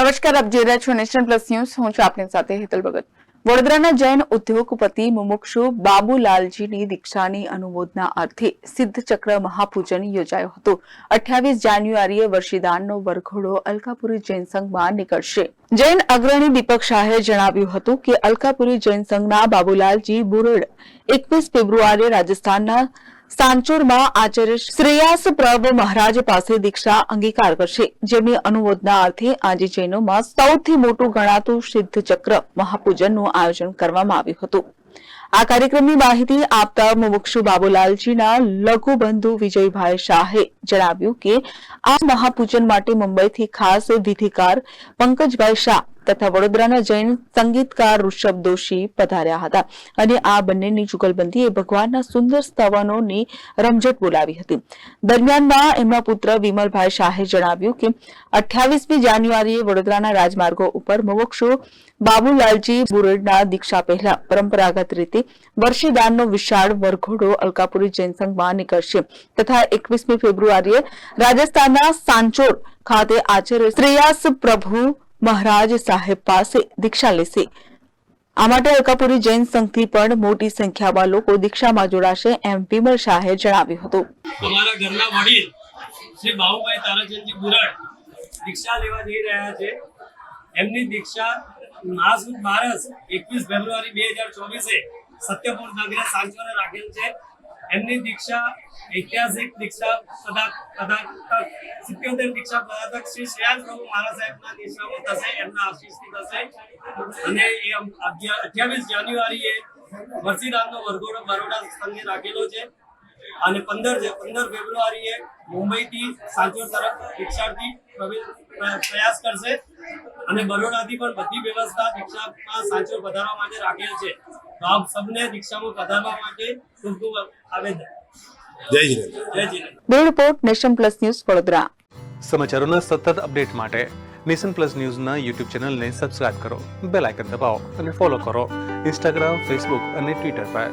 નમસ્કાર, આપ જોઈ રહ્યા છો નેશન પ્લસ ન્યૂઝ. હું છું આપની સાથે હેતલ ભગત. વડોદરાના જૈન ઉદ્યોગપતિ મુમુક્ષુ બાબુલાલજીની દીક્ષાની અનુમોદના અર્થે સિદ્ધચક્ર મહાપૂજન યોજાયો હતો. 28 જાન્યુઆરીએ વર્ષીદાનનો વરઘોડો અલકાપુરી જૈન સંઘમાં નીકળશે. જૈન અગ્રણી દીપક શાહે જણાવ્યું હતું કે અલકાપુરી જૈન સંઘના બાબુલાલજી બુરડ 21 ફેબ્રુઆરીએ રાજસ્થાનના સાંચોરમાં આચાર્ય શ્રેયાસ પ્રભ મહારાજ પાસે દીક્ષા અંગીકાર કરશે, જેમની અનુમોદના અર્થે આજે જૈનોમાં સૌથી મોટું ગણાતું સિદ્ધચક્ર મહાપૂજનનું આયોજન કરવામાં આવ્યું હતું. આ કાર્યક્રમની માહિતી આપતા મુમુક્ષુ બાબુલાલજીના લઘુબંધુ વિજયભાઈ શાહે જણાવ્યું કે આ મહાપૂજન માટે મુંબઈથી ખાસ વિધિકાર પંકજભાઈ શાહ તથા વડોદરાના જૈન સંગીતકાર ઋષભ દોશી પધાર્યા હતા અને આ બંનેની જુગલબંધીએ ભગવાનના સુંદર સ્તવનોની રમઝટ બોલાવી હતી. દરમિયાનમાં એમના પુત્ર વિમલભાઈ શાહે જણાવ્યું કે 28મી જાન્યુઆરીએ વડોદરાના રાજમાર્ગો ઉપર મુમુક્ષુ બાબુલાલજી બુરડના દીક્ષા પહેલા પરંપરાગત રીતે વર્ષીદાનનો વિશાળ વરઘોડો અલકાપુરી જૈન સંઘમાં નીકળશે તથા 21મી ફેબ્રુઆરીએ રાજસ્થાનના સાંચોર ખાતે આચાર્ય શ્રેયાસ પ્રભુ મહારાજ સાહેબ પાસે દીક્ષા લેશે. આ માટે અલકાપુરી જૈન સંઘથી પણ મોટી સંખ્યામાં લોકો દીક્ષામાં જોડાશે, એમ વિમલ શાહે જણાવ્યું હતું. અમારા ઘરના વડીલ શ્રી બાબુભાઈ તારાચંદજી બુરડ દીક્ષા લેવા જઈ રહ્યા છે. એમની દીક્ષા મહાસુદ બારસ 21 ફેબ્રુઆરી 2024 સત્યપુર નગરે સાંચોરે રાખેલ છે. એમની દીક્ષા ઐતિહાસિક દીક્ષા પદાર્થક 77 દીક્ષા પદાર્થક શ્રી શ્રેયાસ પ્રભુ મહારાજ સાહેબના દીક્ષામાં થશે, એમના આશીષથી થશે. અને એ 28 જાન્યુઆરીએ વર્ષીદાનનો વરઘોડો બરોડા સંઘે રાખેલો છે અને 15 ફેબ્રુઆરીએ મુંબઈથી સાંચોર તરફ દીક્ષાર્થી પ્રયાસ કરશે અને બરોડાથી પણ બધી વ્યવસ્થા દીક્ષામાં સાંચોર પધારવા માટે રાખેલ છે. તો આપ સૌને દીક્ષામાં પધારવા માટે ખૂબ ખૂબ આવેદન. જય જીનેન્દ્ર. જય Jinendra. Bureau report Nation Plus News Vadodara. સમાચારોના સતત અપડેટ માટે નેશન પ્લસ ન્યૂઝના યુટ્યુબ ચેનલને સબસ્ક્રાઇબ કરો, બેલ આઇકન દબાવો અને ફોલો કરો ઇન્સ્ટાગ્રામ, ફેસબુક અને ટ્વિટર પર.